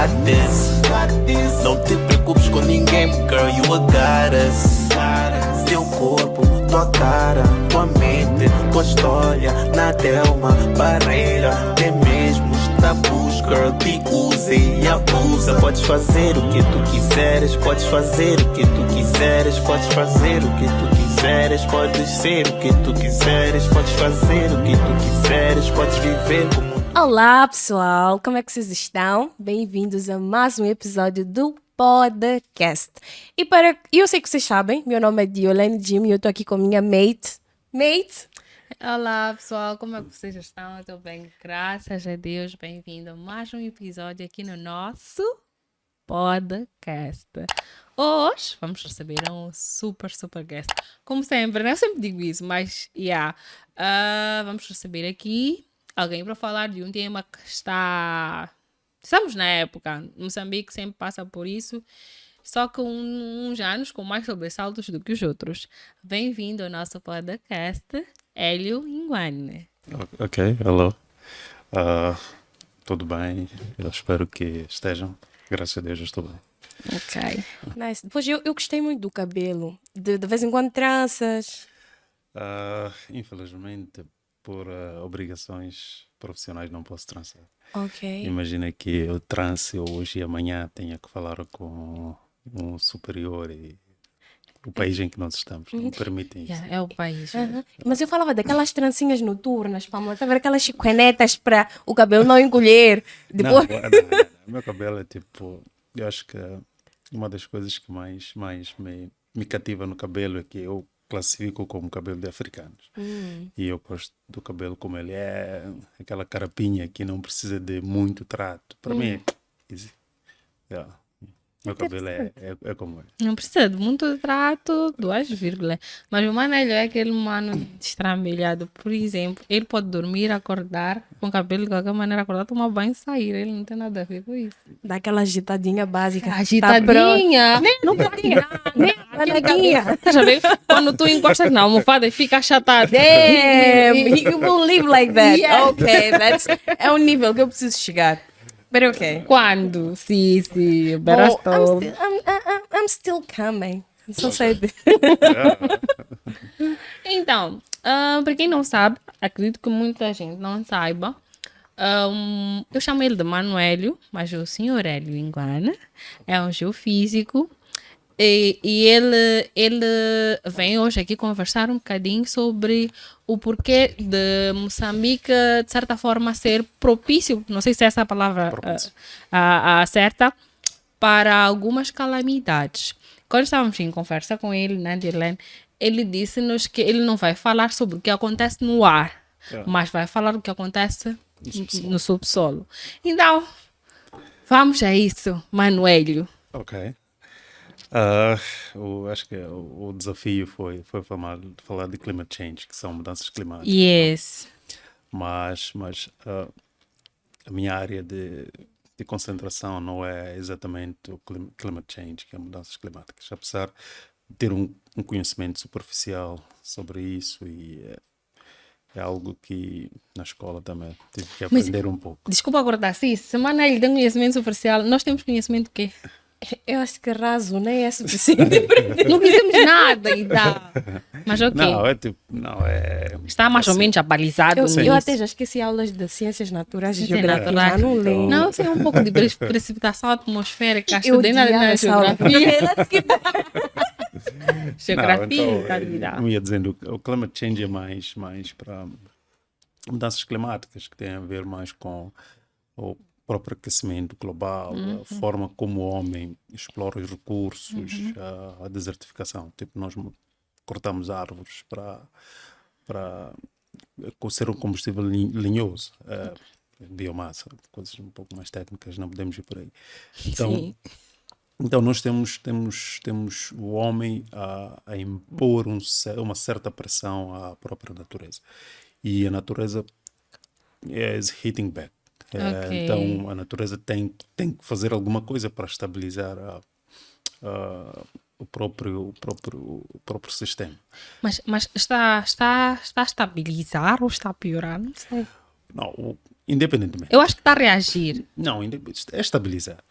got this. Não te preocupes com ninguém, girl, you a goddess. Teu corpo, tua cara, tua mente, tua história, nada é uma barreira. Tem mesmo os tabus, girl, te use e abusa. Podes fazer o que tu quiseres, podes fazer o que tu quiseres, podes fazer o que tu quiseres, podes ser o que tu quiseres, podes fazer o que tu quiseres, podes viver como... Olá pessoal, como é que vocês estão? Bem-vindos a mais um episódio do podcast. Eu sei que vocês sabem, meu nome é Diolene Jim e eu tô aqui com minha mate. Olá pessoal, como é que vocês estão? Eu estou bem, graças a Deus. Bem-vindo a mais um episódio aqui no nosso podcast. Hoje vamos receber um super guest. Como sempre, né? Eu sempre digo isso, mas vamos receber aqui alguém para falar de um tema que estamos na época. Moçambique sempre passa por isso, só que uns anos com mais sobressaltos do que os outros. Bem-vindo ao nosso podcast, Hélio Nguane. Ok, hello. Tudo bem? Eu espero que estejam. Graças a Deus eu estou bem. Ok. Nice. Depois eu gostei muito do cabelo, de vez em quando tranças. Infelizmente, por obrigações profissionais não posso trançar. Ok. Imagina que eu trance hoje e amanhã tenha que falar com um superior e o país em que nós estamos não permitem isso. É o país. Mas eu falava daquelas trancinhas noturnas, para ver aquelas chiconetas para o cabelo não encolher. Depois... Não. Meu cabelo é tipo... Eu acho que uma das coisas que mais me cativa no cabelo é que eu classifico como cabelo de africanos. E eu gosto do cabelo como ele é, aquela carapinha que não precisa de muito trato. Para mim é easy. Meu cabelo é como é. Não precisa de muito trato, 2 vírgulas. Mas o Manelho é aquele mano destrambelhado. Por exemplo, ele pode dormir, acordar com o cabelo de qualquer maneira, acordar, tomar banho e sair. Ele não tem nada a ver com isso. Dá aquela agitadinha básica. Agitadinha! Não tem nada. Já viu? Quando tu encostas na almofada e fica achatado. Damn, you will live like that. Yeah. Okay, é um nível que eu preciso chegar. But okay. Quando? Sim. Better Oh, stop. I'm still coming. Só sei. Então, para quem não sabe, acredito que muita gente não saiba, eu chamo ele de Manuélio, mas o senhor Hélio Nguane é um geofísico e ele vem hoje aqui conversar um bocadinho sobre o porquê de Moçambique, de certa forma, ser propício, não sei se é essa a palavra certa, para algumas calamidades. Quando estávamos em conversa com ele, né, Dirlene, ele disse-nos que ele não vai falar sobre o que acontece no ar, mas vai falar o que acontece no subsolo. Então, vamos a isso, Manuélio. Ok. Acho que o desafio foi falar de climate change, que são mudanças climáticas. Yes. Mas a minha área de concentração não é exatamente o climate change, que é mudanças climáticas. Apesar de ter um conhecimento superficial sobre isso, e é algo que na escola também tive que aprender um pouco. Desculpa acordar, sim, se Manuélio tem conhecimento superficial, nós temos conhecimento do quê? Eu acho que raso nem é suficiente para aprender. Não fizemos nada e dá. Mas ok. Está mais ou menos abalizado Eu nisso. até já esqueci aulas de ciências naturais e Ciências geografia. naturais. Já não lembro. Não, tem um pouco de precipitação atmosférica. Eu Estudei na odiava essa aula. geografia. Geografia, eu ia dizendo, o climate change é mais para mudanças climáticas, que tem a ver mais com o próprio aquecimento global, a forma como o homem explora os recursos, a desertificação. Tipo, nós cortamos árvores para ser um combustível linhoso, biomassa, coisas um pouco mais técnicas, não podemos ir por aí. Então nós temos o homem a impor uma certa pressão à própria natureza. E a natureza is hitting back. Okay. Então a natureza tem que fazer alguma coisa para estabilizar o próprio sistema. Mas está a estabilizar ou está a piorar? Não sei. Não, Independentemente. Eu acho que está a reagir. Não, é estabilizar.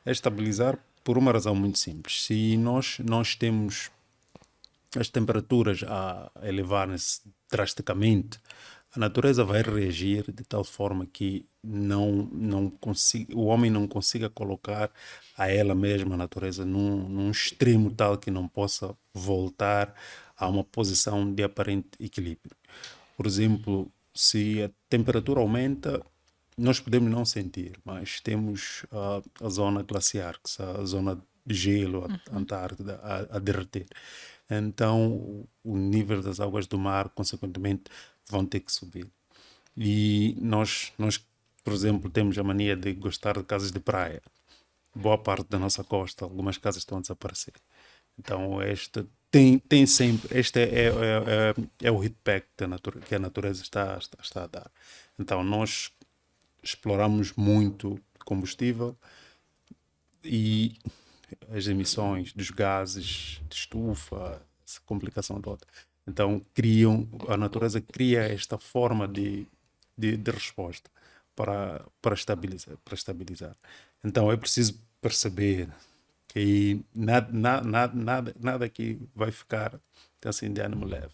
É estabilizar por uma razão muito simples. Se nós temos as temperaturas a elevarem-se drasticamente, a natureza vai reagir de tal forma que o homem não consiga colocar a ela mesma, a natureza, num extremo tal que não possa voltar a uma posição de aparente equilíbrio. Por exemplo, se a temperatura aumenta, nós podemos não sentir, mas temos a zona glaciar, que é a zona de gelo, a Antártida, a derreter. Então, o nível das águas do mar, consequentemente, vão ter que subir. E nós, por exemplo, temos a mania de gostar de casas de praia. Boa parte da nossa costa, algumas casas estão a desaparecer. Então, tem sempre, este é o hitback que a natureza está a dar. Então, nós exploramos muito combustível e as emissões dos gases de estufa, essa complicação toda. Então, a natureza cria esta forma de resposta para estabilizar. Então, é preciso perceber que nada aqui vai ficar assim de ânimo leve.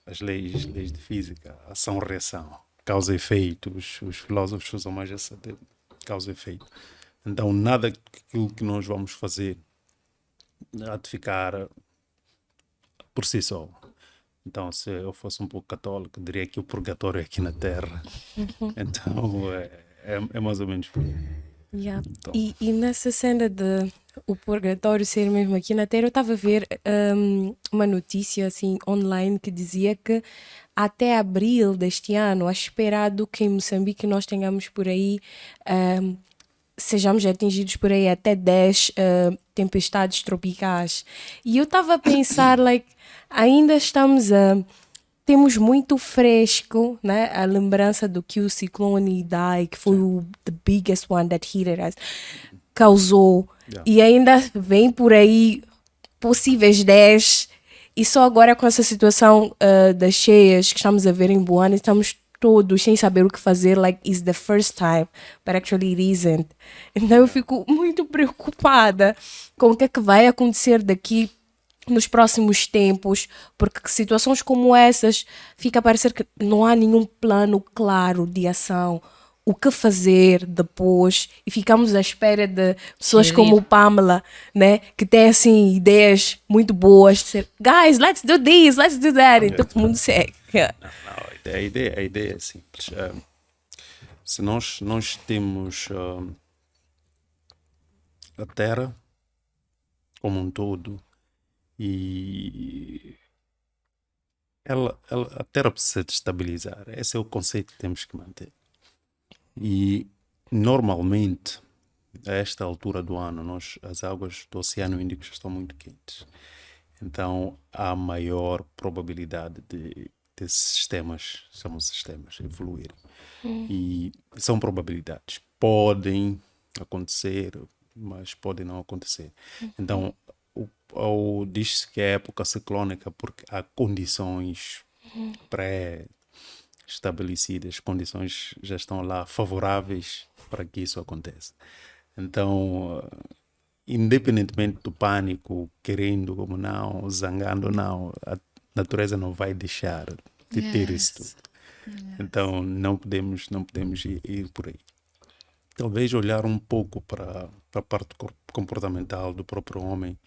As leis de física, ação-reação, causa e efeito, os filósofos usam mais essa de causa e efeito. Então, nada daquilo que nós vamos fazer há de ficar por si só. Então, se eu fosse um pouco católico, diria que o purgatório é aqui na Terra. Então, é mais ou menos por aí. Yeah. Então. E nessa cena de o purgatório ser mesmo aqui na Terra, eu estava a ver uma notícia assim online que dizia que até abril deste ano, é esperado que em Moçambique nós tenhamos por aí, sejamos atingidos por aí até 10 tempestades tropicais. E eu estava a pensar, ainda temos muito fresco, né, a lembrança do que o ciclone Idai, que foi the biggest one that hit us, causou. Yeah. E ainda vem por aí possíveis 10. E só agora com essa situação das cheias que estamos a ver em Buana, estamos todos sem saber o que fazer, it's the first time, but actually it isn't. Então eu fico muito preocupada com o que é que vai acontecer daqui nos próximos tempos, porque situações como essas fica a parecer que não há nenhum plano claro de ação, o que fazer depois, e ficamos à espera de pessoas como o Pamela, né, que tem assim ideias muito boas de ser, guys, let's do this, let's do that, e todo mundo segue. Não, a ideia é simples. Se nós temos a Terra como um todo, e a Terra precisa de estabilizar. Esse é o conceito que temos que manter. E normalmente, a esta altura do ano, as águas do Oceano Índico já estão muito quentes. Então, há maior probabilidade desses sistemas, chamam-se sistemas, evoluírem. E são probabilidades. Podem acontecer, mas podem não acontecer. Então, diz-se que é época ciclónica porque há condições pré-estabelecidas, condições já estão lá favoráveis para que isso aconteça. Então, independentemente do pânico, querendo ou não, zangando ou não, a natureza não vai deixar de ter isso tudo. Então, não podemos ir por aí. Talvez olhar um pouco para a parte comportamental do próprio homem,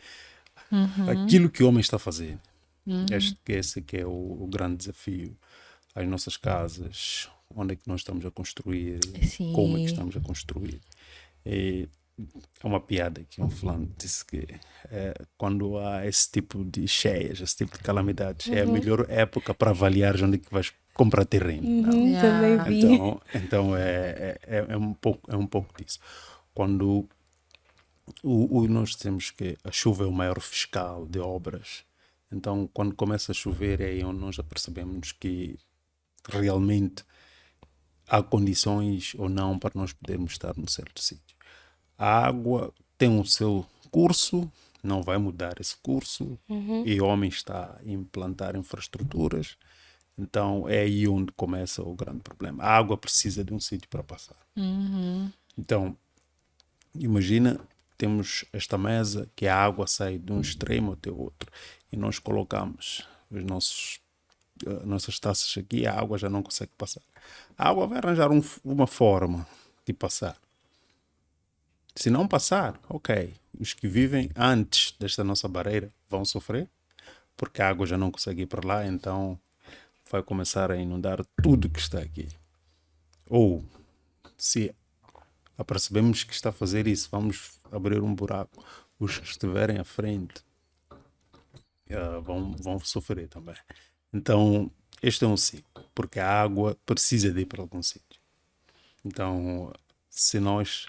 aquilo que o homem está fazendo. Esse que é o grande desafio. As nossas casas, onde é que nós estamos a construir, como é que estamos a construir. É uma piada que um fulano disse que quando há esse tipo de cheias, esse tipo de calamidades, é a melhor época para avaliar onde é que vais comprar terreno. Também vi. Então é um pouco disso. Quando nós temos que a chuva é o maior fiscal de obras, então quando começa a chover é aí onde nós já percebemos que realmente há condições ou não para nós podermos estar num certo sítio. A água tem o seu curso, não vai mudar esse curso, e o homem está a implantar infraestruturas Então é aí onde começa o grande problema. A água precisa de um sítio para passar. Então, imagina, temos esta mesa que a água sai de um extremo até o outro e nós colocamos nossas taças aqui e a água já não consegue passar. A água vai arranjar uma forma de passar. Se não passar, ok, os que vivem antes desta nossa barreira vão sofrer, porque a água já não consegue ir para lá, então vai começar a inundar tudo que está aqui. Ou, se apercebemos que está a fazer isso, vamos abrir um buraco. Os que estiverem à frente vão sofrer também. Então, este é um ciclo, porque a água precisa de ir para algum sítio. Então, se nós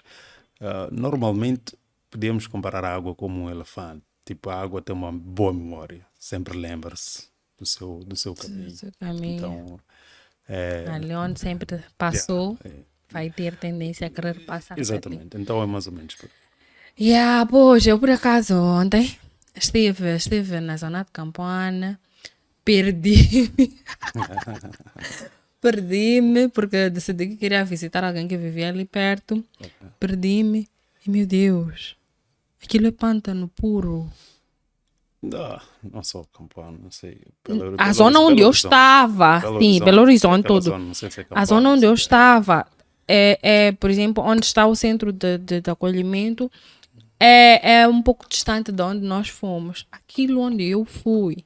normalmente podemos comparar a água como um elefante. Tipo, a água tem uma boa memória, sempre lembra-se do seu caminho. Do seu caminho. Então, Ali onde sempre passou, vai ter tendência a querer passar. exatamente. Então é mais ou menos por aí. Pois, eu por acaso ontem estive na zona de Campoana, perdi-me. Perdi-me porque decidi que queria visitar alguém que vivia ali perto. Perdi-me e, meu Deus, aquilo é pântano puro. Não sou Campoano, não sei. A zona onde eu estava, sim, Belo Horizonte todo. Zona, não sei se é A Campoano, zona onde sei eu se é. estava, por exemplo, onde está o centro de acolhimento, é um pouco distante de onde nós fomos. Aquilo onde eu fui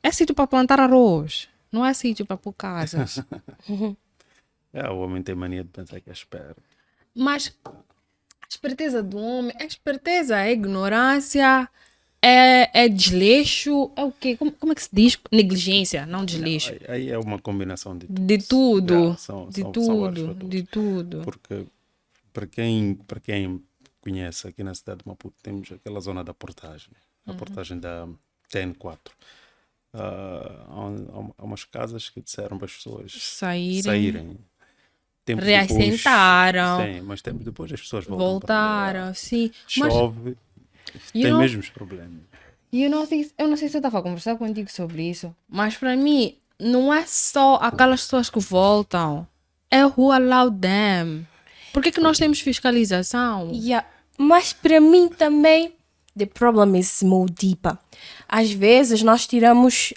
é sítio para plantar arroz, não é sítio para pôr casas. O homem tem mania de pensar que é esperto. Mas a esperteza do homem, a esperteza é ignorância, é desleixo, é o quê? Como é que se diz? Negligência, não desleixo. Aí é uma combinação de tudo. De tudo, São de vários tudo, fatores. de tudo. Porque para quem conhece aqui na cidade de Maputo, temos aquela zona da portagem, a portagem da TN4. Há umas casas que disseram para as pessoas saírem. Tempos Reassentaram. depois, sim, mas tempos depois as pessoas voltam para lá. Voltaram, sim. Mas Chove, You tem know- mesmos problemas. e eu não sei se eu estava a conversar contigo sobre isso, mas para mim não é só aquelas pessoas que voltam, é who allow them. Por que nós temos fiscalização? Yeah. Mas para mim também, the problem is more deeper. Às vezes nós tiramos,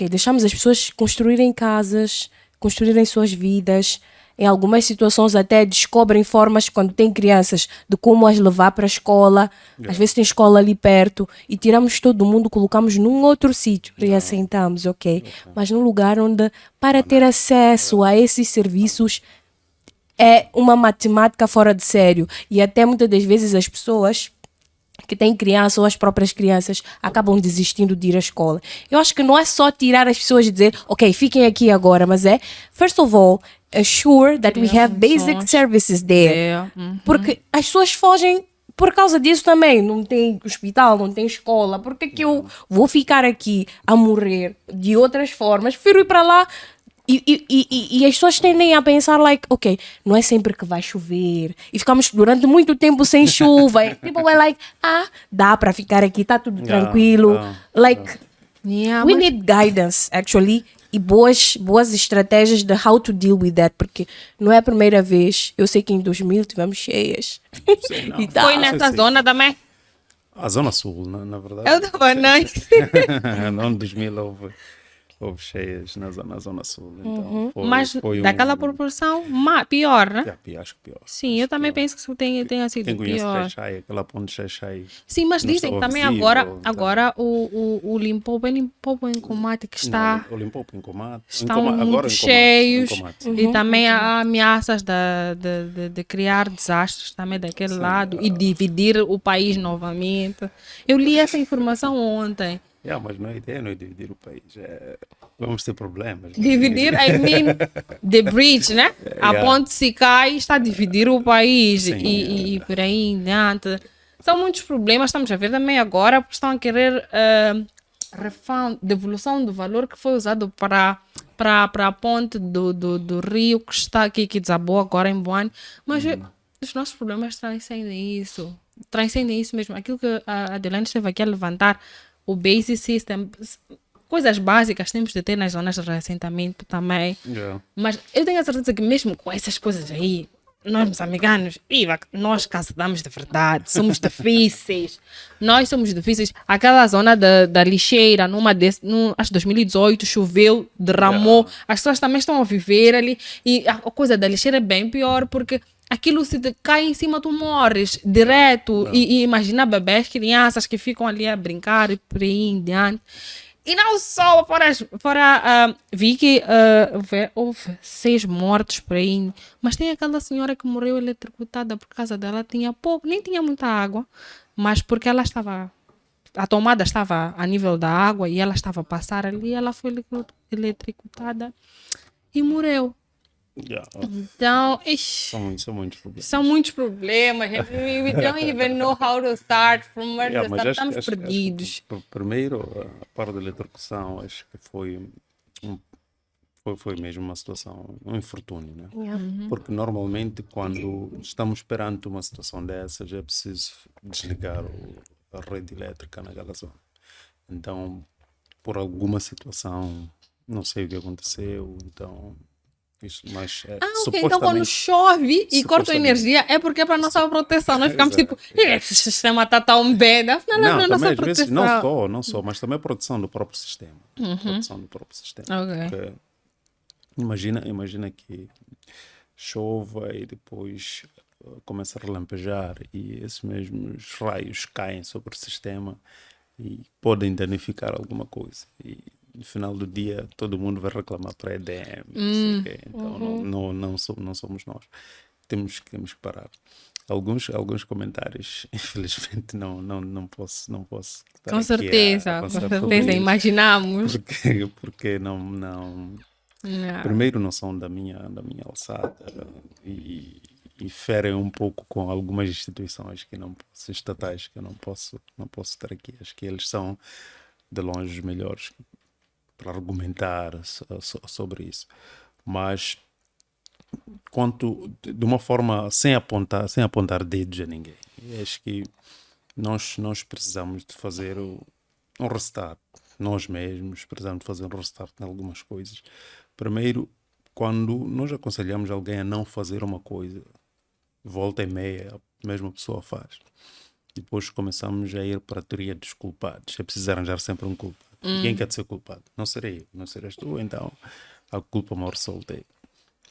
deixamos as pessoas construírem casas, construírem suas vidas. Em algumas situações até descobrem formas, quando tem crianças, de como as levar para a escola. Às vezes tem escola ali perto e tiramos todo mundo, colocamos num outro sítio, reassentamos, ok? Mas num lugar onde, para ter acesso a esses serviços, é uma matemática fora de sério. E até muitas das vezes as pessoas que têm criança ou as próprias crianças acabam desistindo de ir à escola. Eu acho que não é só tirar as pessoas e dizer, ok, fiquem aqui agora, mas é, first of all, assure that we have basic services there. Porque as pessoas fogem por causa disso também. Não tem hospital, não tem escola. Por que que eu vou ficar aqui a morrer de outras formas? Prefiro ir para lá. E as pessoas tendem a pensar, like, ok, não é sempre que vai chover. E ficamos durante muito tempo sem chuva. Tipo, é like, dá para ficar aqui, tá tudo tranquilo. Like, we need guidance, actually. E boas estratégias de how to deal with that. Porque não é a primeira vez. Eu sei que em 2000 tivemos cheias. Sei, não. E tal. Foi nessa sim. zona também? A Zona Sul, na verdade. Eu estava nice. No ano 2000 houve cheias na Zona Sul. Então Mas foi daquela proporção, pior, né? Acho que pior. Sim, eu também penso que tenha sido Quem conhece pior. Xai-Xai, aquela ponte Xai-Xai. Sim, mas não dizem que estava também visível, agora o Limpopo em Comate que está... Não, o Limpopo em Comate. Estão agora muito em cheios Comate. e também há ameaças de criar desastres também daquele lado e dividir o país novamente. Eu li essa informação ontem. Mas a ideia não é dividir o país. Vamos ter problemas. Dividir, I mean, the bridge, né? A ponte se cai, está a dividir o país Sim, e por aí em diante. São muitos problemas, estamos a ver também agora, porque estão a querer devolução do valor que foi usado para a ponte do rio que está aqui, que desabou agora em Buane. Mas os nossos problemas transcendem isso mesmo. Aquilo que a Adelante esteve aqui a levantar, o Basic System, coisas básicas temos de ter nas zonas de reassentamento também. Yeah. Mas eu tenho a certeza que mesmo com essas coisas aí, nós moçambicanos, nós caçadamos de verdade, somos difíceis. Nós somos difíceis. Aquela zona da lixeira, acho que 2018, choveu, derramou. As pessoas também estão a viver ali. E a coisa da lixeira é bem pior, porque aquilo se cai em cima, tu morres direto. E imagina bebés, crianças que ficam ali a brincar e por aí em diante. E não só, vi que houve 6 mortes por aí, mas tem aquela senhora que morreu eletrocutada por causa dela, tinha pouco, nem tinha muita água, mas porque a tomada estava a nível da água e ela estava a passar ali, ela foi eletrocutada e morreu. Yeah. Então, São muitos problemas. são muitos problemas. We don't even know how to start from where to start. Estamos perdidos. Primeiro, a parte da eletrocução, acho que foi mesmo uma situação, um infortúnio, né? Porque normalmente quando estamos perante uma situação dessas é preciso desligar a rede elétrica naquela zona. Então, por alguma situação, não sei o que aconteceu, então... Isso, mas, Ok, então quando chove e corta a energia é porque é para nossa proteção. Nós ficamos tipo, esse sistema está tão bem. Não, também às vezes não só, mas também a proteção do próprio sistema. Proteção do próprio sistema. Ok. Porque imagina que chova e depois começa a relampejar e esses mesmos raios caem sobre o sistema e podem danificar alguma coisa. E no final do dia todo mundo vai reclamar para a EDM. Então não somos nós. Temos que parar. Alguns comentários, infelizmente, não posso estar Com aqui certeza, a com passar por certeza, isso, imaginamos. porque não primeiro não são da minha alçada e ferem um pouco com algumas instituições estatais que eu não posso estar aqui. Acho que eles são de longe os melhores para argumentar sobre isso. Mas de uma forma sem apontar dedos a ninguém. Acho que nós precisamos de fazer um restart. Nós mesmos precisamos de fazer um restart em algumas coisas. Primeiro, quando nós aconselhamos alguém a não fazer uma coisa, volta e meia, a mesma pessoa faz. Depois começamos a ir para a teoria dos culpados. É preciso arranjar sempre um culpado. Quem quer ser culpado? Não serei eu, não serás tu, então a culpa maior soltei.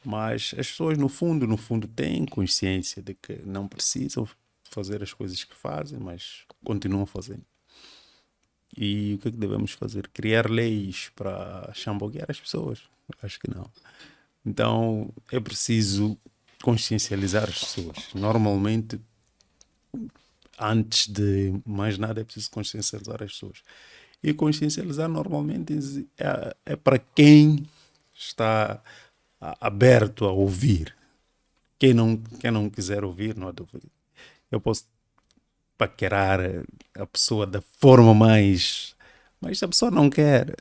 Mas as pessoas, no fundo, têm consciência de que não precisam fazer as coisas que fazem, mas continuam fazendo. E o que é que devemos fazer? Criar leis para chamboguear as pessoas? Acho que não. Então é preciso consciencializar as pessoas. Normalmente, antes de mais nada, é preciso consciencializar as pessoas. E consciencializar normalmente é para quem está aberto a ouvir. Quem não quiser ouvir, não há dúvida. Eu posso paquerar a pessoa da forma mais... Mas se a pessoa não quer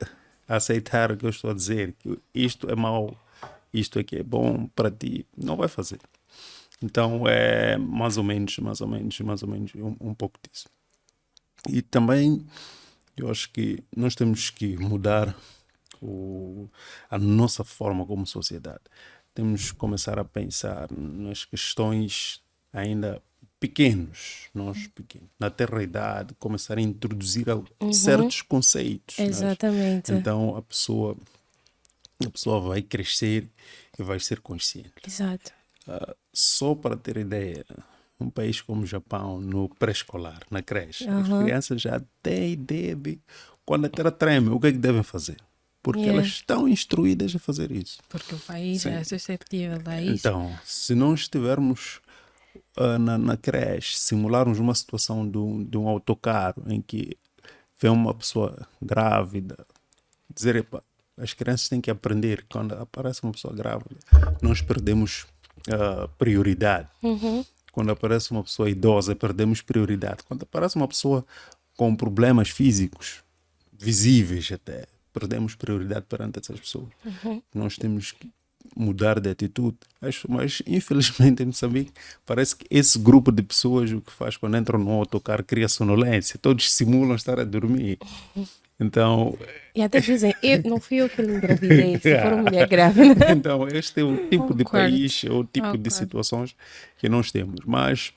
aceitar o que eu estou a dizer, que isto é mau, isto aqui é bom para ti, não vai fazer. Então é mais ou menos um pouco disso. E também eu acho que nós temos que mudar a nossa forma como sociedade. Temos que começar a pensar nas questões ainda pequenos, na terra-idade, começar a introduzir certos conceitos. Exatamente. Então a pessoa vai crescer e vai ser consciente. Exato. Só para ter ideia, um país como o Japão, no pré-escolar, na creche, as crianças já têm ideia de quando a terra treme, o que é que devem fazer. Porque elas estão instruídas a fazer isso. Porque o país é suscetível a isso. Então, se não estivermos na creche, simularmos uma situação de um autocarro em que vem uma pessoa grávida, dizer, epa, as crianças têm que aprender, quando aparece uma pessoa grávida, nós perdemos prioridade. Quando aparece uma pessoa idosa, perdemos prioridade. Quando aparece uma pessoa com problemas físicos, visíveis até, perdemos prioridade perante essas pessoas. Nós temos que mudar de atitude. Mas infelizmente em Moçambique parece que esse grupo de pessoas o que faz quando entram no autocarro cria sonolência. Todos simulam estar a dormir. Então, E até dizem, não fui eu que lhe engravidei, se for uma mulher grávida. então este é o tipo de Concordo. país, é o tipo de situações que nós temos. Mas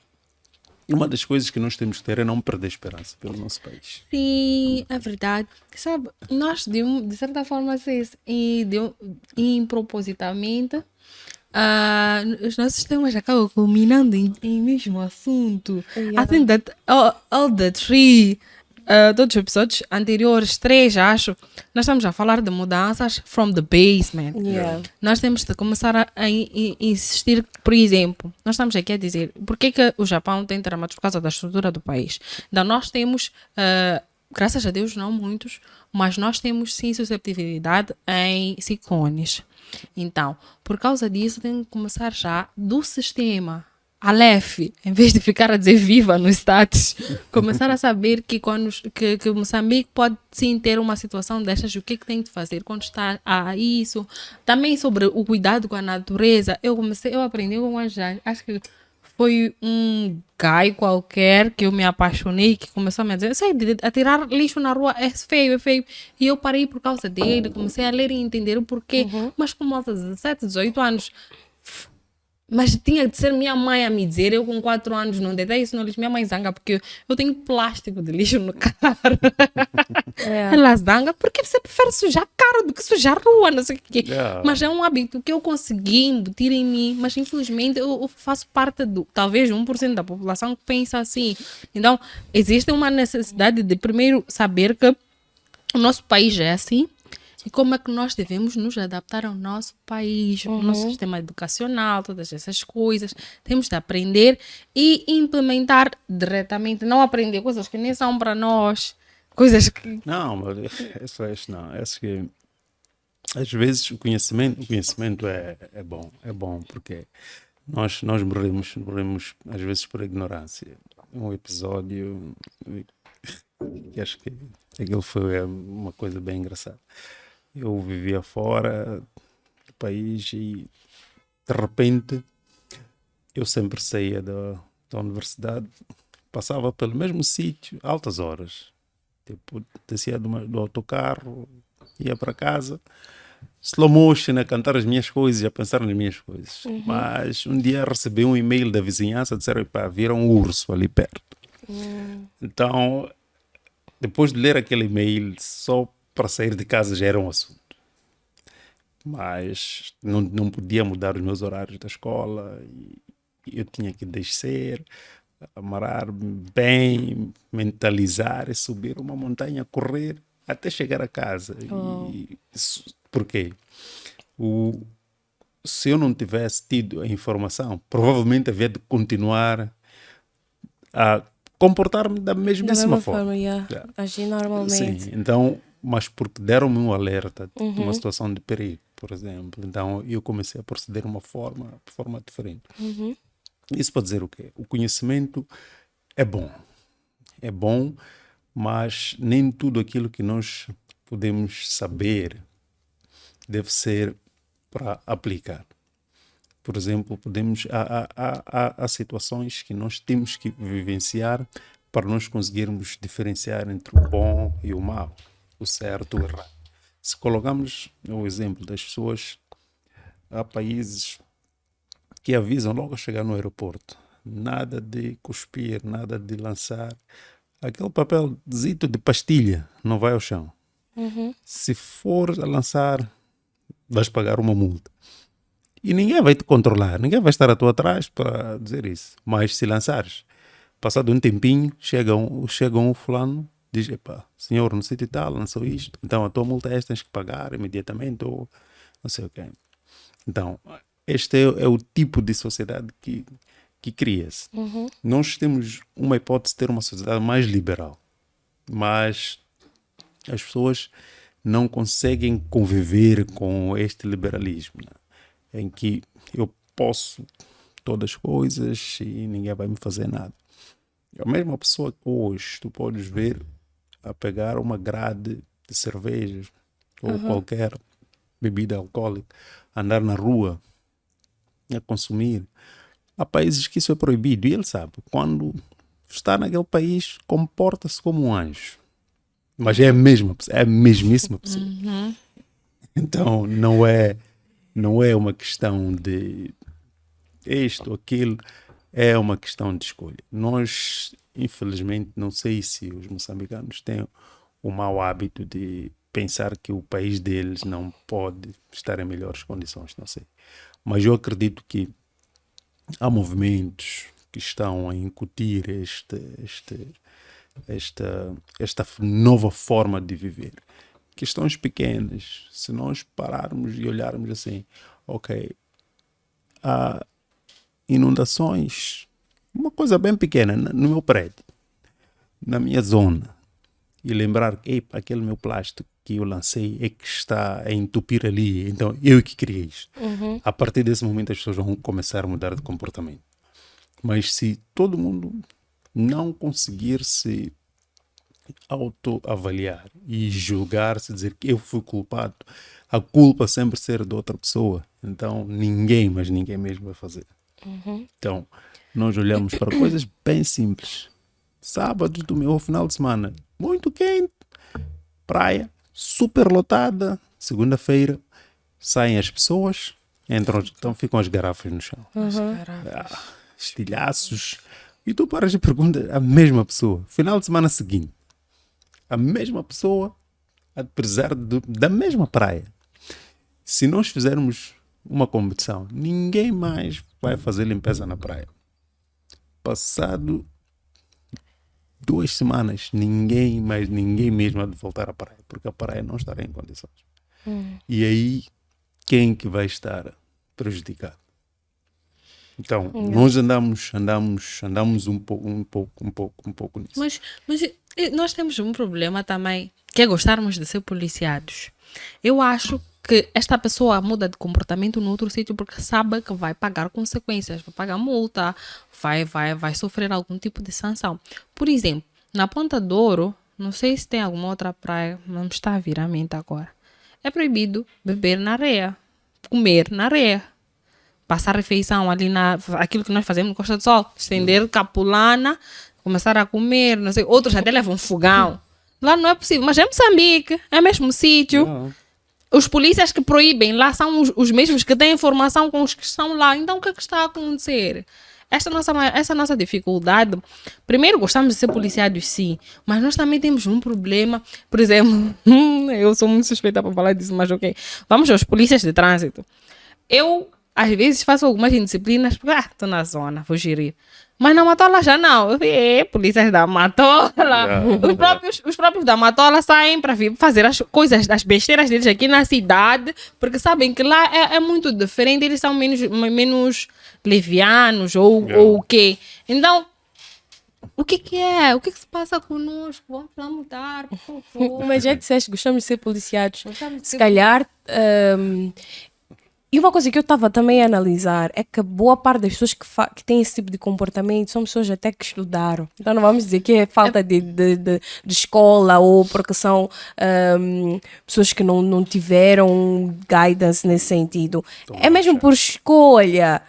uma das coisas que nós temos que ter é não perder esperança pelo nosso país. Sim, é verdade. Sabe, nós de certa forma, assim, impropositamente, os nossos temas acabam culminando em mesmo assunto. Yeah. I think that all the todos os episódios anteriores, 3, acho, nós estamos a falar de mudanças from the basement. Yeah. Nós temos de começar a insistir, por exemplo, nós estamos aqui a dizer por que o Japão tem terremotos por causa da estrutura do país. Então, nós temos, graças a Deus, não muitos, mas nós temos sim susceptibilidade em ciclones. Então, por causa disso, tem que começar já do sistema. Aleph, em vez de ficar a dizer viva no status, começar a saber que que Moçambique pode sim ter uma situação destas, o que tem de fazer quando está a isso. Também sobre o cuidado com a natureza, eu aprendi com a Jane, acho que foi um guy qualquer que eu me apaixonei, que começou a me dizer, atirar lixo na rua é feio, é feio. E eu parei por causa dele, comecei a ler e entender o porquê. Mas com malta de 17, 18 anos... Mas tinha de ser minha mãe a me dizer, eu com 4 anos não deitei isso no lixo, minha mãe zanga, porque eu tenho plástico de lixo no carro. Ela zanga, porque você prefere sujar carro do que sujar rua, não sei o quê. Mas é um hábito que eu consegui embutir em mim, mas infelizmente eu faço parte talvez 1% da população que pensa assim. Então, existe uma necessidade de primeiro saber que o nosso país é assim, e como é que nós devemos nos adaptar ao nosso país, ao nosso sistema educacional, todas essas coisas. Temos de aprender e implementar diretamente. Não aprender coisas que nem são para nós. Coisas que... Não, mas isso não. É que às vezes o conhecimento é bom porque nós morremos às vezes por ignorância. Um episódio que acho que aquilo foi uma coisa bem engraçada. Eu vivia fora do país e de repente eu sempre saía da universidade, passava pelo mesmo sítio, altas horas. Tipo, descia do autocarro, ia para casa, slow motion, a cantar as minhas coisas e a pensar nas minhas coisas. Mas um dia recebi um e-mail da vizinhança, disseram, pá, viram um urso ali perto. Então, depois de ler aquele e-mail, só para sair de casa já era um assunto. Mas não podia mudar os meus horários da escola e eu tinha que descer, amarrar bem, mentalizar e subir uma montanha, correr até chegar a casa. Por quê? Se eu não tivesse tido a informação, provavelmente havia de continuar a comportar-me da mesmíssima forma. Agir normalmente. Sim, então, mas porque deram-me um alerta de uma situação de perigo, por exemplo. Então, eu comecei a proceder de forma diferente. Isso para dizer o quê? O conhecimento é bom, mas nem tudo aquilo que nós podemos saber deve ser para aplicar. Por exemplo, há situações que nós temos que vivenciar para nós conseguirmos diferenciar entre o bom e o mau, o certo e o errado. Se colocamos o exemplo das pessoas, há países que avisam logo a chegar no aeroporto, nada de cuspir, nada de lançar. Aquele papelzito de pastilha não vai ao chão. Se for a lançar, vais pagar uma multa. E ninguém vai te controlar, ninguém vai estar à tua atrás para dizer isso. Mas se lançares, passado um tempinho, chega um fulano, diz, epá, senhor, não sei de tal, lançou isto, então a tua multa é esta, tens que pagar imediatamente, ou não sei o quê. Então, este é o tipo de sociedade que cria-se. Nós temos uma hipótese de ter uma sociedade mais liberal, mas as pessoas não conseguem conviver com este liberalismo, né? Em que eu posso todas as coisas e ninguém vai me fazer nada. A mesma pessoa que hoje tu podes ver a pegar uma grade de cervejas ou qualquer bebida alcoólica, andar na rua a consumir. Há países que isso é proibido e ele sabe. Quando está naquele país, comporta-se como um anjo. Mas é a mesma, é a mesmíssima pessoa. Então não é uma questão de isto ou aquilo, é uma questão de escolha. Nós, infelizmente, não sei se os moçambicanos têm o mau hábito de pensar que o país deles não pode estar em melhores condições, não sei. Mas eu acredito que há movimentos que estão a incutir esta nova forma de viver. Questões pequenas, se nós pararmos e olharmos assim, ok, há inundações, uma coisa bem pequena no meu prédio, na minha zona, e lembrar que aquele meu plástico que eu lancei é que está a entupir ali, então eu que criei isto. A partir desse momento as pessoas vão começar a mudar de comportamento. Mas se todo mundo não conseguir se autoavaliar e julgar-se, dizer que eu fui culpado, a culpa sempre ser de outra pessoa, então ninguém, mas ninguém mesmo vai fazer. Então, nós olhamos para coisas bem simples. Sábado, domingo, final de semana, muito quente, praia, super lotada. Segunda-feira, saem as pessoas, entram, então ficam as garrafas no chão. Estilhaços. E tu paras e perguntas a mesma pessoa. Final de semana seguinte, a mesma pessoa, apesar da mesma praia. Se nós fizermos uma competição, ninguém mais vai fazer limpeza na praia. Passado 2 semanas, ninguém mesmo há de voltar à praia, porque a praia não estará em condições. E aí, quem que vai estar prejudicado? Então, nós andamos um pouco nisso. Mas nós temos um problema também, que é gostarmos de ser policiados. Eu acho que esta pessoa muda de comportamento no outro sítio porque sabe que vai pagar consequências, vai pagar multa, vai sofrer algum tipo de sanção. Por exemplo, na Ponta do Ouro, não sei se tem alguma outra praia, não me está a vir à mente agora. É proibido beber na areia, comer na areia, passar refeição ali aquilo que nós fazemos no Costa do Sol, estender capulana, começar a comer, não sei, outros até levam fogão. Lá não é possível, mas é Moçambique, é o mesmo sítio. Os polícias que proíbem lá são os mesmos que têm informação com os que estão lá. Então, o que é que está a acontecer? Essa nossa dificuldade, primeiro gostamos de ser policiados, sim, mas nós também temos um problema, por exemplo, eu sou muito suspeita para falar disso, mas ok, vamos aos polícias de trânsito. Eu, às vezes, faço algumas indisciplinas, porque, estou na zona, vou gerir. Mas na Matola já não. Polícias da Matola. Os próprios da Matola saem para vir fazer as coisas, as besteiras deles aqui na cidade, porque sabem que lá é muito diferente, eles são menos levianos ou o quê. Então, o que é? O que se passa conosco? Vamos lá mudar, por favor. Mas já disseste, gostamos de ser policiados. Se calhar... E uma coisa que eu estava também a analisar é que boa parte das pessoas que têm esse tipo de comportamento são pessoas até que estudaram. Então não vamos dizer que é falta de escola ou porque são pessoas que não tiveram guidance nesse sentido. É mesmo por escolha.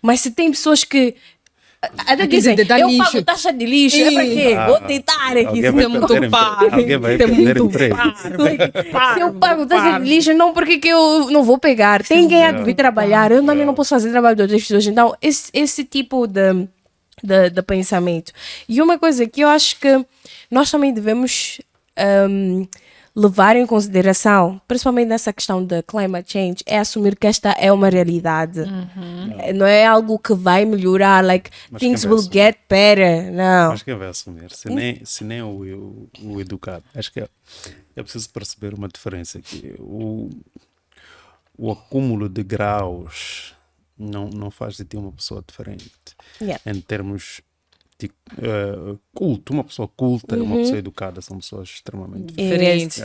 Mas se tem pessoas que até dizem, eu pago taxa de lixo, é para quê? Vou deitar aqui. Alguém vai perder emprego. Se eu pago taxa de lixo, não, porque que eu não vou pegar? Tem quem há de vir trabalhar, eu também não posso fazer trabalho de outras pessoas. Então, esse tipo de pensamento. E uma coisa que eu acho que nós também devemos levar em consideração, principalmente nessa questão da climate change, é assumir que esta é uma realidade. Não é algo que vai melhorar, Mas things will get better. Não. Mas quem vai assumir? Se nem o educado. Acho que é preciso perceber uma diferença aqui. O acúmulo de graus não faz de ti uma pessoa diferente. Em termos de culto, uma pessoa culta, uma pessoa educada, são pessoas extremamente diferentes.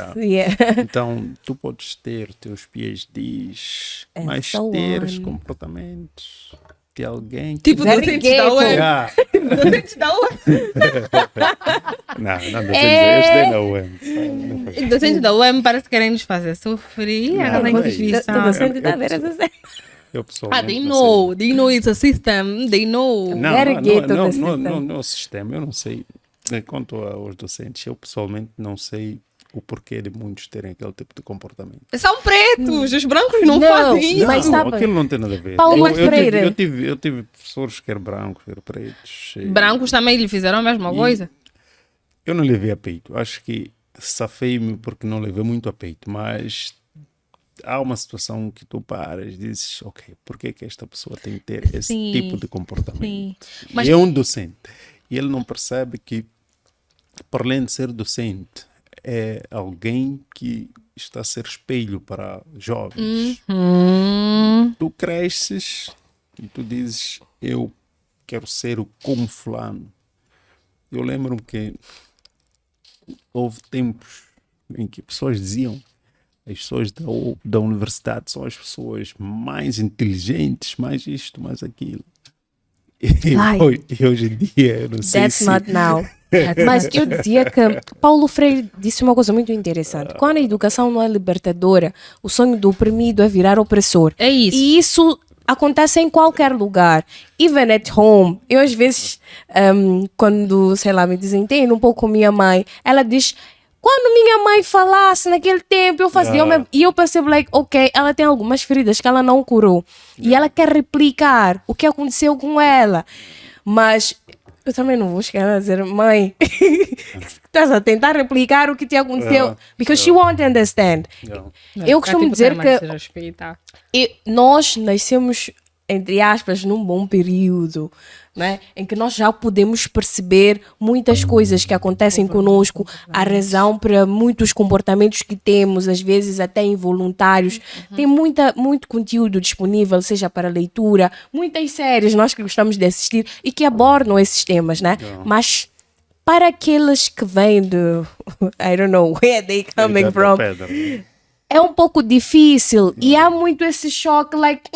Então, tu podes ter teus PhDs, mas teres comportamentos de alguém que... Tipo, Very docentes da ghetto. UEM. Ah, Docentes da UEM. não, eu estudei na UEM. Docentes da UEM parece que querem nos fazer sofrer. Não, Aquela não é instituição. Tô docente da ver essa cena. Eu pessoalmente They não know. They know it's a system. They know. Não, Very não, ghetto não, the system. não, o sistema, eu não sei. Quanto aos docentes, eu pessoalmente não sei o porquê de muitos terem aquele tipo de comportamento. São pretos. Os brancos não, Não, fazem isso. mas não, sabe- aquilo não tem nada a ver. Paulo eu, Freire. eu tive professores que eram brancos, eram pretos. Brancos também lhe fizeram a mesma coisa? Eu não levei a peito. Acho que safei-me porque não levei muito a peito, mas há uma situação que tu paras e dizes, ok, por que que esta pessoa tem que ter esse Sim, tipo de comportamento? sim. Mas... Mas- E é um docente. E ele não percebe que, por além de ser docente, é alguém que está a ser espelho para jovens. Tu cresces e tu dizes, eu quero ser como fulano. Eu lembro-me que houve tempos em que pessoas diziam, as pessoas da universidade são as pessoas mais inteligentes, mais isto, mais aquilo. Ai. E hoje em dia, eu não sei That's se... not now. Mas eu dizia que Paulo Freire disse uma coisa muito interessante. Quando a educação não é libertadora, o sonho do oprimido é virar opressor. É isso. E isso acontece em qualquer lugar. Even at home. Eu às vezes, quando, sei lá, me desentendo um pouco com minha mãe, ela diz... Quando minha mãe falasse naquele tempo, eu fazia o mesmo. E eu percebo, like, ok, ela tem algumas feridas que ela não curou. E ela quer replicar o que aconteceu com ela. Mas eu também não vou chegar a dizer, mãe, estás a tentar replicar o que te aconteceu. Because she won't understand. Eu costumo dizer que nós nascemos, entre aspas, num bom período, né? Em que nós já podemos perceber muitas coisas que acontecem conosco, a razão para muitos comportamentos que temos, às vezes até involuntários. Tem muito conteúdo disponível, seja para leitura, muitas séries nós que gostamos de assistir e que abordam esses temas, né? Mas para aqueles que vêm do I don't know where they coming from, é um pouco difícil e há muito esse choque, like,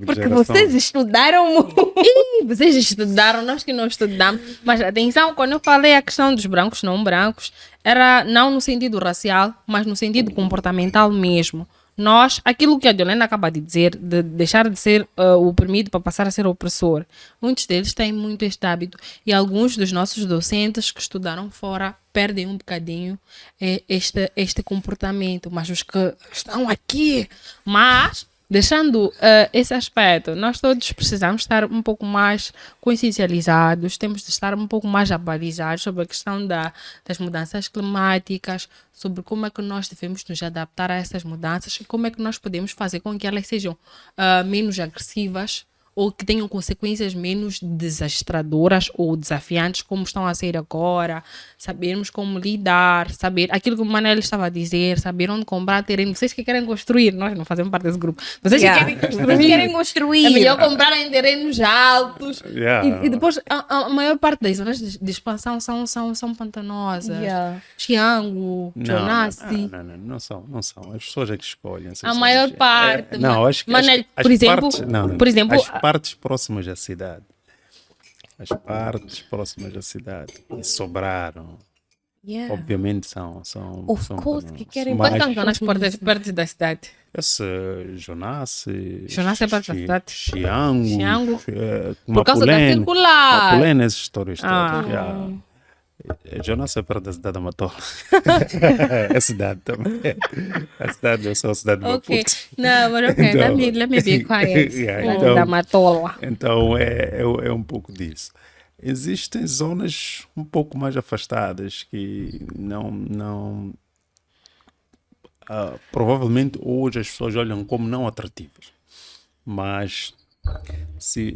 porque vocês estudaram muito. Vocês estudaram, nós que não estudamos. Mas atenção, quando eu falei a questão dos brancos não brancos, era não no sentido racial, mas no sentido comportamental mesmo. Nós, aquilo que a Diolena acaba de dizer, de deixar de ser o oprimido para passar a ser opressor, muitos deles têm muito este hábito e alguns dos nossos docentes que estudaram fora perdem um bocadinho este comportamento, mas os que estão aqui, mas deixando esse aspecto, nós todos precisamos estar um pouco mais consciencializados, temos de estar um pouco mais abalizados sobre a questão das mudanças climáticas, sobre como é que nós devemos nos adaptar a essas mudanças e como é que nós podemos fazer com que elas sejam menos agressivas ou que tenham consequências menos desastradoras ou desafiantes como estão a ser agora, sabermos como lidar, saber aquilo que o Manel estava a dizer, saber onde comprar terreno. Vocês que querem construir, nós não fazemos parte desse grupo, vocês que querem construir, é melhor comprar em terrenos altos. E depois a maior parte das zonas de expansão são pantanosas. Xiango, Jonassi. Não são. As pessoas é que escolhem. A maior parte. Não, acho que Manel, as por exemplo, partes, não, por exemplo, as partes próximas à cidade. As partes próximas à cidade que sobraram. Obviamente são Of course, que querem. Quais são as zonas perto da cidade? Esse Jonassi é perto da cidade. Xiango. Por causa da circular. Mapulene, essas histórias todas. Jonas é perto da cidade da Matola. É a cidade também. A cidade, eu sou a cidade de Maputo. Não, mas ok, Então, let me be quiet. então, Da Matola. Então é um pouco disso. Existem zonas um pouco mais afastadas que não provavelmente hoje as pessoas olham como não atrativas. Mas se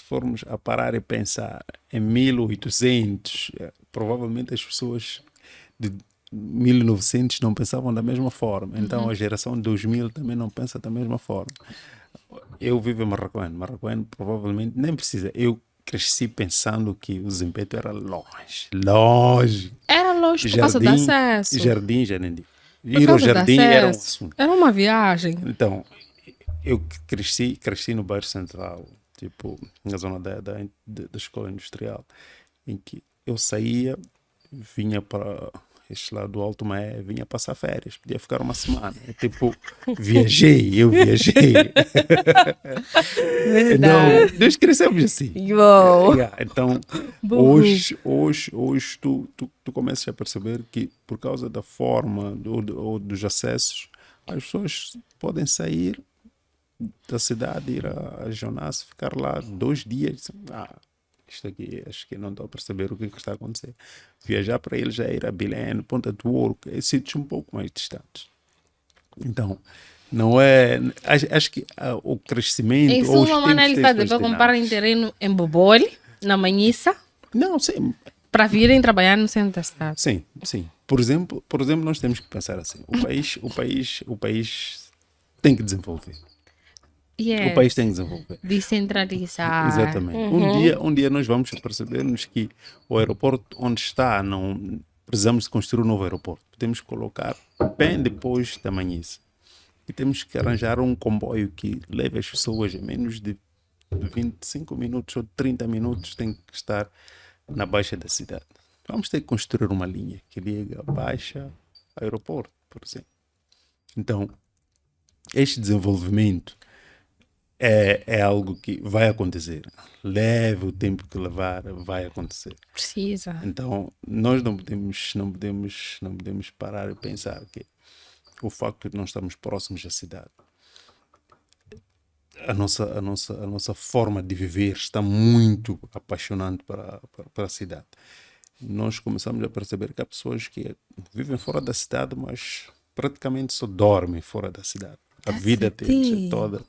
formos a parar e pensar em 1800, provavelmente as pessoas de 1900 não pensavam da mesma forma. Então a geração de 2000 também não pensa da mesma forma. Eu vivo em Marraquém. Marraquém provavelmente nem precisa. Eu cresci pensando que o Zimpeto era longe. Era longe por causa do acesso. Jardim, já nem digo. Ir ao jardim era um assunto. Era uma viagem. Então, eu cresci no bairro Central, tipo, na zona da escola industrial, em que eu saía, vinha para este lado do Alto Maé, vinha passar férias, podia ficar uma semana. Tipo, eu viajei. Então, nós crescemos assim. Uou. Yeah, então, hoje tu começas a perceber que por causa da forma ou dos acessos, as pessoas podem sair da cidade, ir a Jonas, ficar lá 2 dias. Isto aqui, acho que não estou a perceber o que está a acontecer. Viajar para ele já ir a Belém, Ponta do Ouro, sítios um pouco mais distantes. Então, não é. Acho que o crescimento. Em ou os suma, mano, tempos ele têm está suas para comprar dinâmicas. um terreno em Bobole, na Manhissa, Não, sim. para virem trabalhar no centro da cidade. Sim, sim. Por exemplo, nós temos que pensar assim: o país tem que desenvolver. O país tem que desenvolver. Descentralizar. Exatamente. Um dia nós vamos perceber-nos que o aeroporto onde está, não precisamos de construir um novo aeroporto. Temos que colocar bem depois da Manhissa. E temos que arranjar um comboio que leve as pessoas em menos de 25 minutos ou 30 minutos, tem que estar na baixa da cidade. Vamos ter que construir uma linha que liga a Baixa ao aeroporto, por exemplo. Então, este desenvolvimento é algo que vai acontecer. Leve o tempo que levar, vai acontecer. Precisa. Então, nós não podemos parar e pensar que o facto de nós estarmos próximos da cidade, a nossa forma de viver está muito apaixonante para a cidade. Nós começamos a perceber que há pessoas que vivem fora da cidade, mas praticamente só dormem fora da cidade. A vida deles é toda.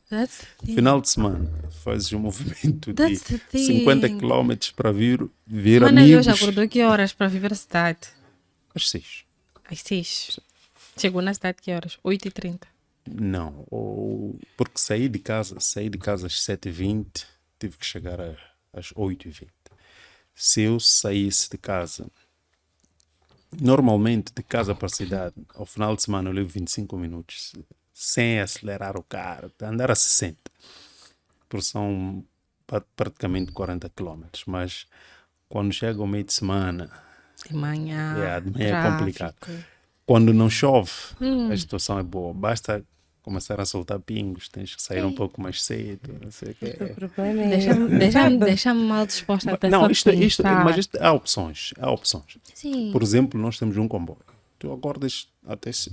Final de semana, fazes um movimento de That's the 50 thing. quilómetros para ver Mano, amigos. hoje acordou que horas para vir para a cidade? Às 6. Às 6. Chegou na cidade que horas? 8h30. Não, porque saí de casa às 7h20, tive que chegar às 8h20. Se eu saísse de casa, normalmente de casa para a cidade, ao final de semana eu levo 25 minutos, sem acelerar o carro, andar a 60, porque são praticamente 40 quilómetros, mas quando chega o meio de semana, De manhã. de manhã é tráfico. complicado. Quando não chove, a situação é boa. Basta começar a soltar pingos, tens que sair um pouco mais cedo, não sei o quê. O problema é. Deixa-me mal disposta até Não, só pensar. mas há opções. Sim. Por exemplo, nós temos um comboio. Tu acordas,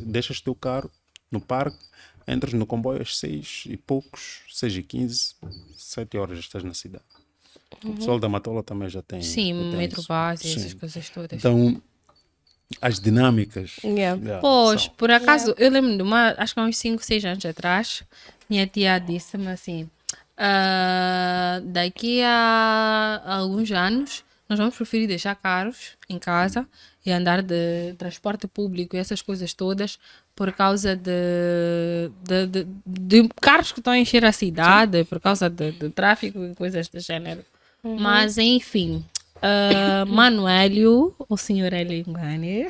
deixas o teu carro no parque, entras no comboio às 6 e poucos, 6h15, 7 horas estás na cidade. O pessoal da Matola também já tem. Sim, já tem metrobase, isso. essas Sim. coisas todas. Então, as dinâmicas. Yeah. Pois, são. por acaso, eu lembro de acho que há uns 5, 6 anos atrás, minha tia disse-me assim, daqui a alguns anos, nós vamos preferir deixar carros em casa e andar de transporte público e essas coisas todas por causa de carros que estão a encher a cidade, por causa de tráfico e coisas do gênero. Mas, enfim... Manuélio, o senhor Hélio Ngane.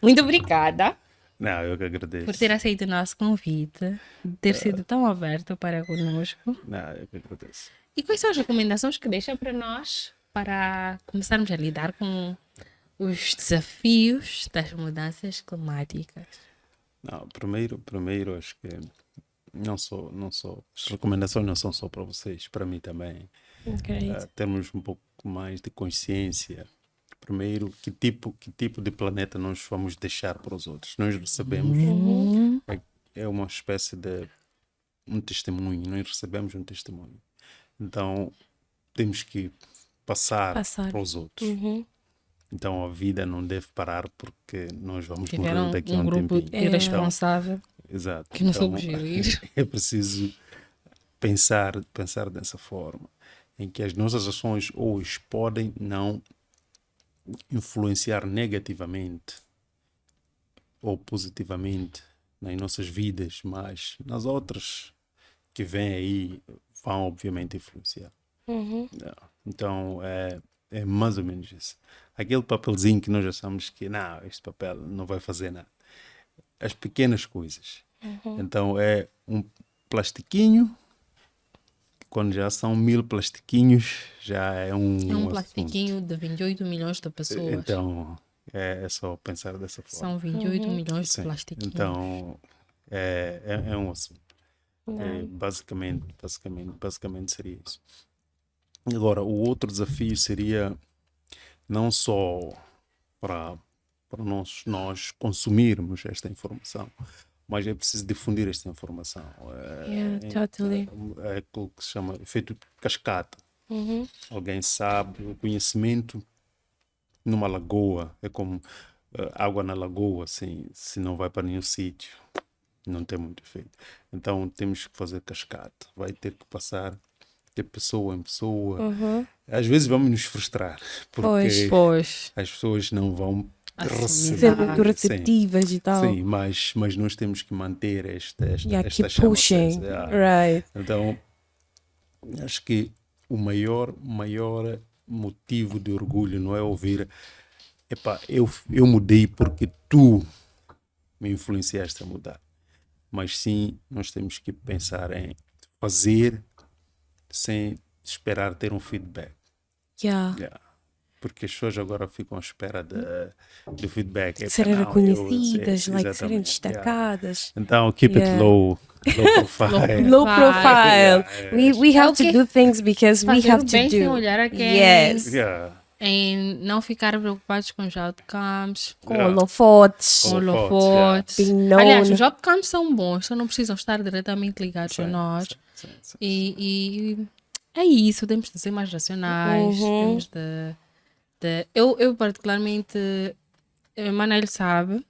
Muito obrigada Não, eu que agradeço. por ter aceito o nosso convite, ter sido tão aberto para conosco. Não, eu que agradeço. E quais são as recomendações que deixa para nós para começarmos a lidar com os desafios das mudanças climáticas? Não, primeiro acho que não só as recomendações não são só para vocês, para mim também. Great. Termos um pouco mais de consciência. Primeiro, que tipo de planeta nós vamos deixar para os outros. Nós recebemos, é uma espécie de um testemunho, nós recebemos um testemunho. Então, temos que passar. Para os outros. Então, a vida não deve parar porque nós vamos Tiveram morrer daqui a um um grupo tempinho. irresponsável Exato. que não Então, soube gerir. é preciso pensar dessa forma, em que as nossas ações hoje podem não influenciar negativamente ou positivamente nas nossas vidas, mas nas outras que vêm aí vão obviamente influenciar. Então é mais ou menos isso. Aquele papelzinho que nós achamos que não, este papel não vai fazer nada. As pequenas coisas Então é um plastiquinho, quando já são 1000 plastiquinhos, já é um É um assunto. plastiquinho de 28 milhões de pessoas. Então é só pensar dessa forma. São 28 milhões de Sim. plastiquinhos. Então é um assunto. Basicamente seria isso. Agora, o outro desafio seria não só para nós consumirmos esta informação, mas é preciso difundir esta informação. Totally. É aquilo que se chama efeito cascata. Alguém sabe, o conhecimento numa lagoa é como água na lagoa, assim, se não vai para nenhum sítio, não tem muito efeito. Então temos que fazer cascata, vai ter que passar de pessoa em pessoa. Às vezes vamos nos frustrar, porque Pois. as pessoas não vão Assimilar. Ser muito Sim. receptivas e tal. Sim, mas nós temos que manter esta Keep chama pushing. acesa. Right. Então, acho que o maior motivo de orgulho não é ouvir epá, eu mudei porque tu me influenciaste a mudar. Mas sim, nós temos que pensar em fazer sem esperar ter um feedback. Yeah. Porque as pessoas agora ficam à espera do feedback. Epá, Serem não, reconhecidas, serem exatamente, destacadas. Então, keep it low profile. Low profile. We have o quê? to do things because we Fazer have o to bem sem do. olhar a quem. Yes. Em não ficar preocupados com os outcomes, Com Yeah. holofotes. com Holofotes, holofotes. Being known. Aliás, os outcomes são bons, só não precisam estar diretamente ligados a nós. Sim. E é isso, temos de ser mais racionais, temos de eu particularmente, o Manuel sabe,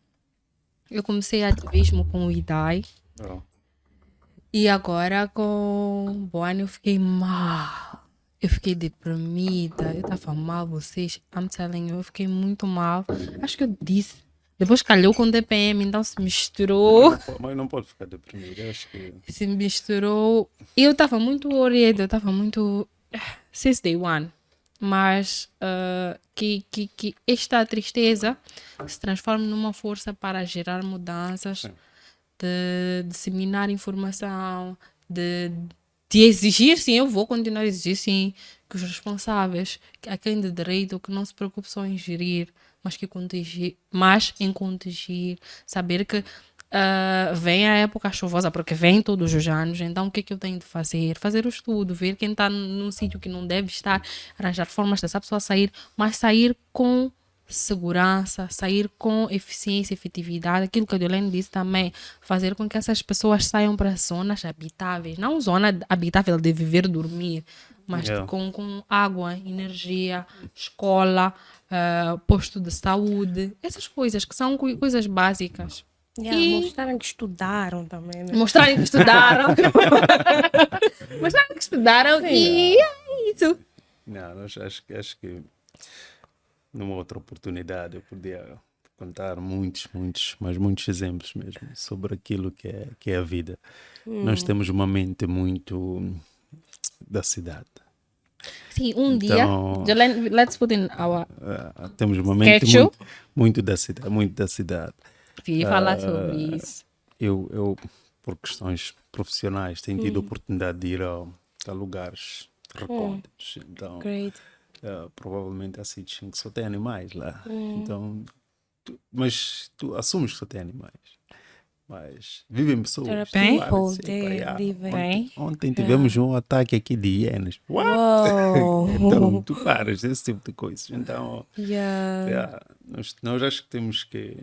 eu comecei ativismo com o IDAI Oh. e agora com o Boane eu fiquei mal, eu fiquei deprimida, eu estava mal, vocês, I'm telling you, eu fiquei muito mal, acho que eu disse, depois calhou com o DPM, então se misturou. Mas não pode ficar deprimido. Eu acho que Se misturou. Eu estava muito worried, eu estava muito. Since day one. Mas que esta tristeza se transforme numa força para gerar mudanças, de disseminar informação, de exigir, sim, eu vou continuar a exigir, sim, que os responsáveis, a quem de direito, que não se preocupe só em gerir, mas em contingir, saber que vem a época chuvosa, porque vem todos os anos, então o que é que eu tenho de fazer? Fazer o estudo, ver quem está num sítio que não deve estar, arranjar formas dessa pessoa sair, mas sair com segurança, sair com eficiência, efetividade, aquilo que a Diolene disse também, fazer com que essas pessoas saiam para zonas habitáveis, não zona habitável de viver, dormir, mas com água, energia, escola, posto de saúde, essas coisas que são coisas básicas. Yeah, mostrarem que estudaram também, né? Mostrarem que estudaram. Mostrarem que estudaram. Sim. E é isso. não, acho que numa outra oportunidade eu podia contar muitos exemplos mesmo sobre aquilo que é a vida. Nós temos uma mente muito da cidade. Sim, um Então, dia. Let's put in our. Temos uma mente Sketchup. muito da cidade. Fui falar sobre isso. Eu, por questões profissionais, tenho tido a oportunidade de ir a lugares recônditos. Então, Great. provavelmente há sítios em que só tem animais lá. Então, mas tu assumes que só tem animais. Mas vivem pessoas. There are Bem? people Sim, there pá, living. Bem. Ontem tivemos um ataque aqui de hienas. What? Uou. Então, tu paras desse tipo de coisas. Então, Yeah. nós acho que temos que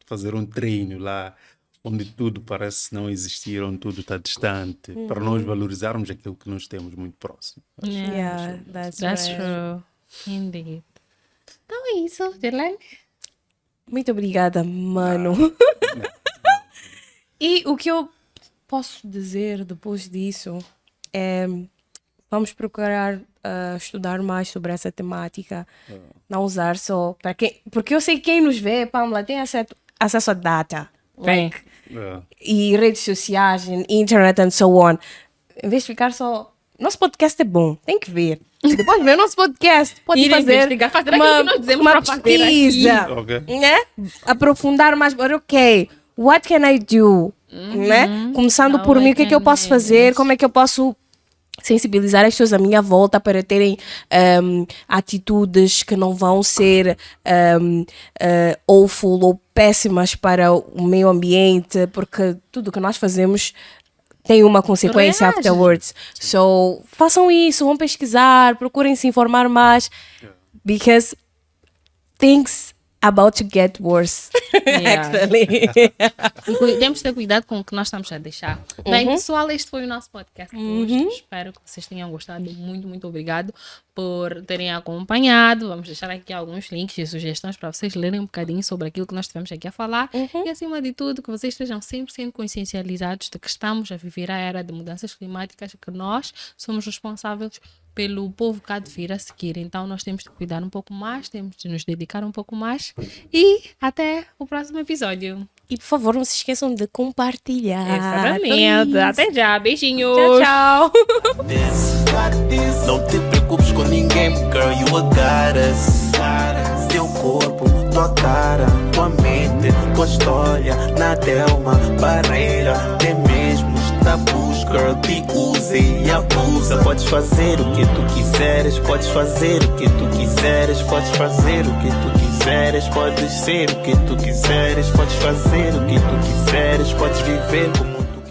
fazer um treino lá onde tudo parece não existir, onde tudo está distante, para nós valorizarmos aquilo que nós temos muito próximo. Yeah, that's That's right. true. Indeed. Então é isso, Dirlene. Muito obrigada, mano. E o que eu posso dizer depois disso é vamos procurar estudar mais sobre essa temática, não usar só para quem, porque eu sei que quem nos vê, Pamela, tem acesso a data, Bem. e redes sociais, e internet and so on. Em vez de ficar só, nosso podcast é bom, tem que ver. Depois ver o nosso podcast, pode Ir fazer investigar, fazer aquilo que nós dizemos para fazer aqui. pesquisa, Ok. né? Aprofundar mais, but ok, what can I do né? Começando por mim, o que é que eu posso fazer? Como é que eu posso sensibilizar as pessoas à minha volta para terem atitudes que não vão ser awful ou péssimas para o meio ambiente, porque tudo que nós fazemos tem uma consequência Reage. afterwards. So, façam isso, vão pesquisar, procurem se informar mais, because things about to get worse. Yeah. Actually. Temos de ter cuidado com o que nós estamos a deixar. Bem, pessoal, este foi o nosso podcast de hoje. Espero que vocês tenham gostado. Muito, muito obrigado por terem acompanhado. Vamos deixar aqui alguns links e sugestões para vocês lerem um bocadinho sobre aquilo que nós tivemos aqui a falar. E, acima de tudo, que vocês estejam 100% consciencializados de que estamos a viver a era de mudanças climáticas, que nós somos responsáveis pelo povo cá de vir a seguir. Então, nós temos de cuidar um pouco mais, temos de nos dedicar um pouco mais. E até o próximo episódio. E por favor, não se esqueçam de compartilhar. Exatamente. Até já. Beijinhos. Tchau, tchau. This. Não te preocupes com ninguém, girl, you a goddess. Teu corpo, tua cara, tua mente, tua história, nada é uma barreira. Tem mesmo os tabus, girl, te use e abusa. Podes fazer o que tu quiseres, podes fazer o que tu quiseres, podes fazer o que tu quiseres, podes ser o que tu quiseres, podes fazer o que tu quiseres, podes viver como